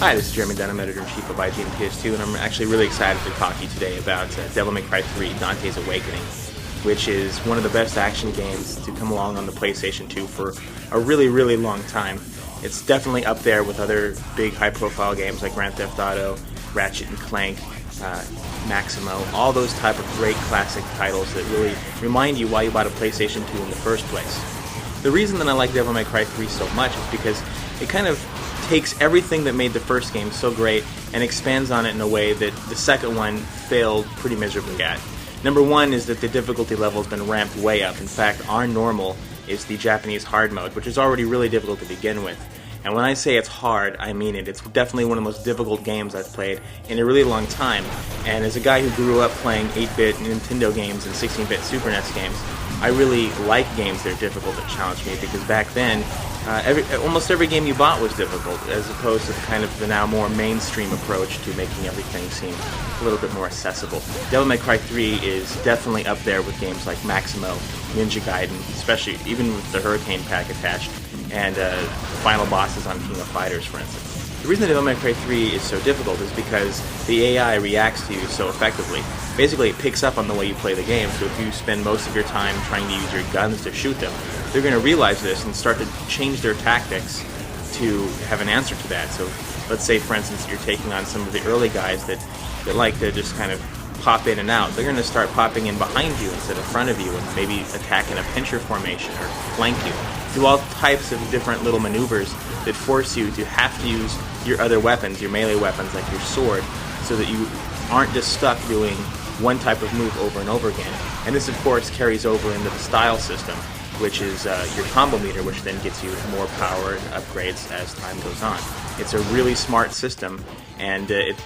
Hi, this is Jeremy Dunham, Editor-in-Chief of IGN PS2, and I'm actually really excited to talk to you today about Devil May Cry 3 Dante's Awakening, which is one of the best action games to come along on the PlayStation 2 for a really, really long time. It's definitely up there with other big high-profile games like Grand Theft Auto, Ratchet and Clank, Maximo, all those type of great classic titles that really remind you why you bought a PlayStation 2 in the first place. The reason that I like Devil May Cry 3 so much is because it kind of takes everything that made the first game so great and expands on it in a way that the second one failed pretty miserably at. Number one is that the difficulty level has been ramped way up. In fact, our normal is the Japanese hard mode, which is already really difficult to begin with. And when I say it's hard, I mean it. It's definitely one of the most difficult games I've played in a really long time. And as a guy who grew up playing 8-bit Nintendo games and 16-bit Super NES games, I really like games that are difficult that challenge me, because back then, almost every game you bought was difficult, as opposed to kind of the now more mainstream approach to making everything seem a little bit more accessible. Devil May Cry 3 is definitely up there with games like Maximo, Ninja Gaiden, especially even with the Hurricane pack attached, and final bosses on King of Fighters, for instance. The reason that Devil May Cry 3 is so difficult is because the AI reacts to you so effectively. Basically, it picks up on the way you play the game, so if you spend most of your time trying to use your guns to shoot them, they're going to realize this and start to change their tactics to have an answer to that. So let's say, for instance, you're taking on some of the early guys that like to just kind of pop in and out. They're going to start popping in behind you instead of front of you and maybe attack in a pincher formation or flank you. Do all types of different little maneuvers that force you to have to use your other weapons, your melee weapons like your sword, so that you aren't just stuck doing one type of move over and over again. And this, of course, carries over into the style system, which is your combo meter, which then gets you more power and upgrades as time goes on. It's a really smart system, and it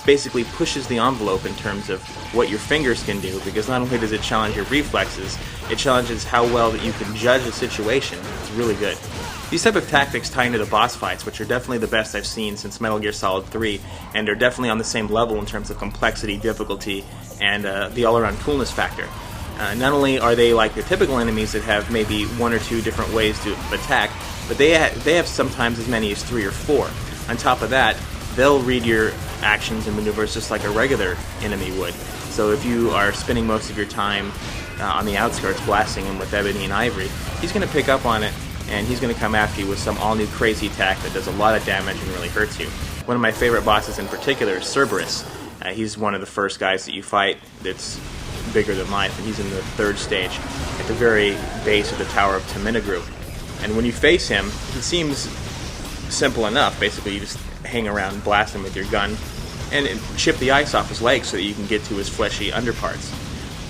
basically pushes the envelope in terms of what your fingers can do, because not only does it challenge your reflexes, it challenges how well that you can judge a situation. It's really good. These type of tactics tie into the boss fights, which are definitely the best I've seen since Metal Gear Solid 3, and are definitely on the same level in terms of complexity, difficulty, and the all-around coolness factor. Not only are they like the typical enemies that have maybe one or two different ways to attack, but they have sometimes as many as 3 or 4. On top of that, they'll read your actions and maneuvers just like a regular enemy would. So if you are spending most of your time on the outskirts blasting him with ebony and ivory, he's going to pick up on it, and he's going to come after you with some all-new crazy attack that does a lot of damage and really hurts you. One of my favorite bosses in particular is Cerberus. He's one of the first guys that you fight that's bigger than life, and he's in the 3rd stage at the very base of the Tower of Teminagru. And when you face him, he seems simple enough. Basically, you just hang around and blast him with your gun and chip the ice off his legs so that you can get to his fleshy underparts.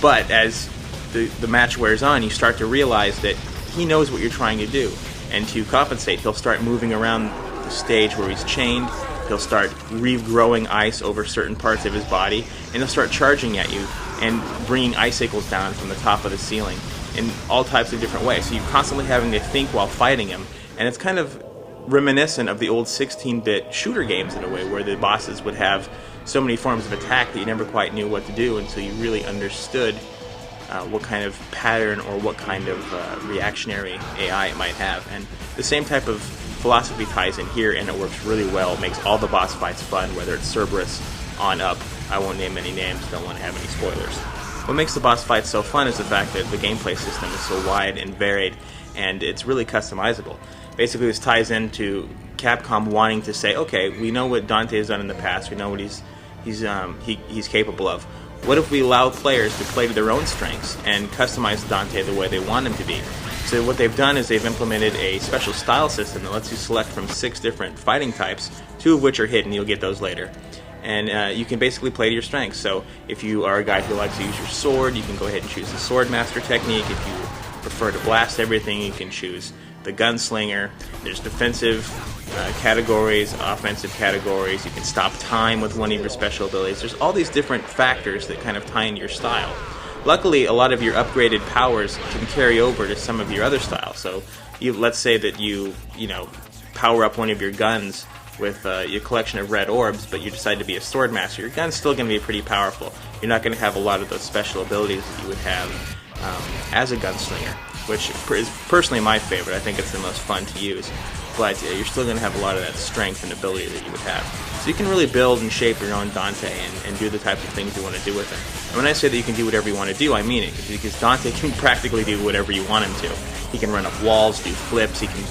But as the match wears on, you start to realize that he knows what you're trying to do, and to compensate, he'll start moving around the stage where he's chained. He'll start regrowing ice over certain parts of his body, and he'll start charging at you and bringing icicles down from the top of the ceiling in all types of different ways. So you're constantly having to think while fighting him, and it's kind of reminiscent of the old 16-bit shooter games in a way, where the bosses would have so many forms of attack that you never quite knew what to do until you really understood what kind of pattern or what kind of reactionary AI it might have. And the same type of philosophy ties in here, and it works really well. It makes all the boss fights fun, whether it's Cerberus on up. I won't name any names, don't want to have any spoilers. What makes the boss fights so fun is the fact that the gameplay system is so wide and varied, and it's really customizable. Basically, this ties into Capcom wanting to say, okay, we know what Dante has done in the past, we know what he's capable of. What if we allow players to play to their own strengths and customize Dante the way they want him to be? So what they've done is they've implemented a special style system that lets you select from 6 different fighting types, 2 of which are hidden. You'll get those later. And you can basically play to your strengths. So if you are a guy who likes to use your sword, you can go ahead and choose the Sword Master technique. If you prefer to blast everything, you can choose the Gunslinger. There's defensive categories, offensive categories. You can stop time with one of your special abilities. There's all these different factors that kind of tie into your style. Luckily, a lot of your upgraded powers can carry over to some of your other styles. So let's say that you power up one of your guns with your collection of red orbs, but you decide to be a sword master. Your gun's still going to be pretty powerful. You're not going to have a lot of those special abilities that you would have as a gunslinger, which is personally my favorite. I think it's the most fun to use. but you're still going to have a lot of that strength and ability that you would have. So you can really build and shape your own Dante and do the types of things you want to do with him. And when I say that you can do whatever you want to do, I mean it, because Dante can practically do whatever you want him to. He can run up walls, do flips, he can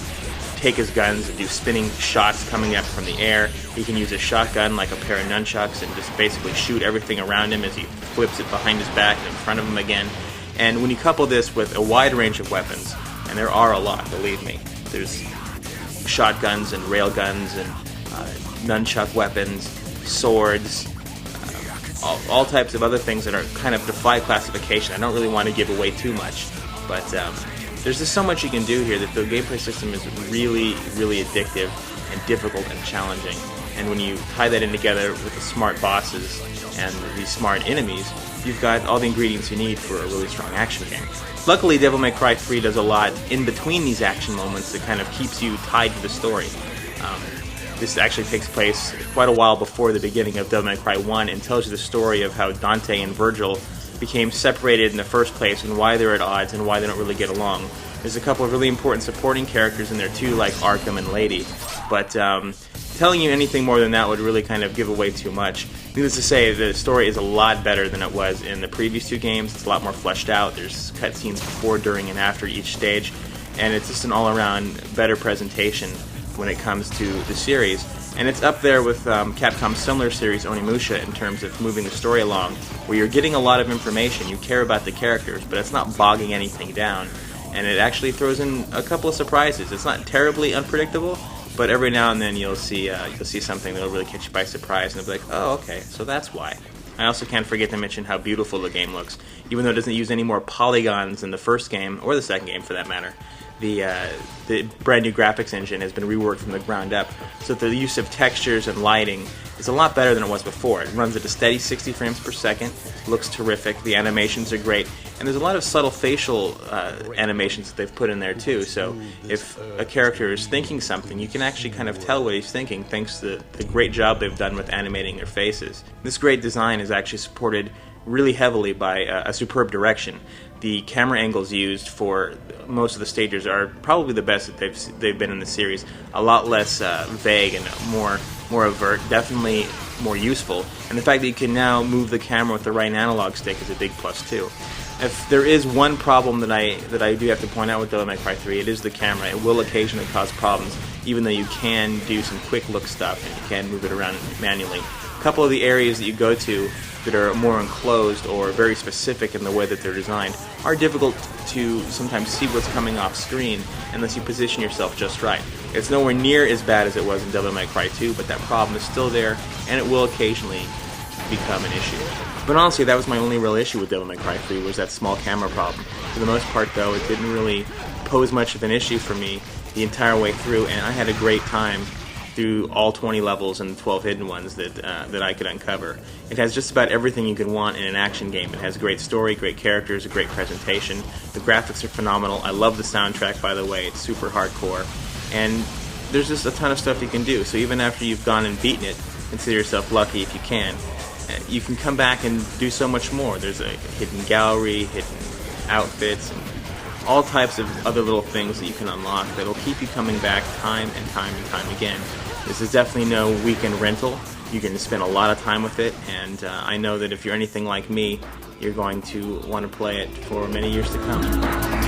take his guns and do spinning shots coming up from the air. He can use a shotgun like a pair of nunchucks and just basically shoot everything around him as he flips it behind his back and in front of him again. And when you couple this with a wide range of weapons, and there are a lot, believe me, there's shotguns and railguns and nunchuck weapons, swords, all types of other things that are kind of defy classification. I don't really want to give away too much, but there's just so much you can do here that the gameplay system is really, really addictive and difficult and challenging. And when you tie that in together with the smart bosses and these smart enemies, you've got all the ingredients you need for a really strong action game. Luckily, Devil May Cry 3 does a lot in between these action moments that kind of keeps you tied to the story. This actually takes place quite a while before the beginning of Devil May Cry 1 and tells you the story of how Dante and Virgil became separated in the first place and why they're at odds and why they don't really get along. There's a couple of really important supporting characters in there too, like Arkham and Lady, but telling you anything more than that would really kind of give away too much. Needless to say, the story is a lot better than it was in the previous two games. It's a lot more fleshed out. There's cutscenes before, during, and after each stage, and it's just an all-around better presentation when it comes to the series. And it's up there with Capcom's similar series, Onimusha, in terms of moving the story along, where you're getting a lot of information, you care about the characters, but it's not bogging anything down. And it actually throws in a couple of surprises. It's not terribly unpredictable, but every now and then you'll see something that'll really catch you by surprise, and it'll be like, oh, okay, so that's why. I also can't forget to mention how beautiful the game looks. Even though it doesn't use any more polygons than the first game, or the second game for that matter, the brand new graphics engine has been reworked from the ground up, so the use of textures and lighting is a lot better than it was before. It runs at a steady 60 frames per second, looks terrific, the animations are great, and there's a lot of subtle facial animations that they've put in there too, so if a character is thinking something, you can actually kind of tell what he's thinking thanks to the great job they've done with animating their faces. This great design is actually supported really heavily by a superb direction. The camera angles used for most of the stages are probably the best that they've been in the series. A lot less vague and more overt, definitely more useful. And the fact that you can now move the camera with the right analog stick is a big plus too. If there is one problem that I do have to point out with Devil May Cry 3, it is the camera. It will occasionally cause problems, even though you can do some quick look stuff and you can move it around manually. A couple of the areas that you go to that are more enclosed or very specific in the way that they're designed are difficult to sometimes see what's coming off screen unless you position yourself just right. It's nowhere near as bad as it was in Devil May Cry 2, but that problem is still there, and it will occasionally become an issue. But honestly, that was my only real issue with Devil May Cry 3, was that small camera problem. For the most part, though, it didn't really pose much of an issue for me the entire way through, and I had a great time through all 20 levels and 12 hidden ones that I could uncover. It has just about everything you could want in an action game. It has a great story, great characters, a great presentation. The graphics are phenomenal. I love the soundtrack, by the way. It's super hardcore. And there's just a ton of stuff you can do. So even after you've gone and beaten it, consider yourself lucky if you can. You can come back and do so much more. There's a hidden gallery, hidden outfits, and all types of other little things that you can unlock that will keep you coming back time and time and time again. This is definitely no weekend rental. You can spend a lot of time with it, and I know that if you're anything like me, you're going to want to play it for many years to come.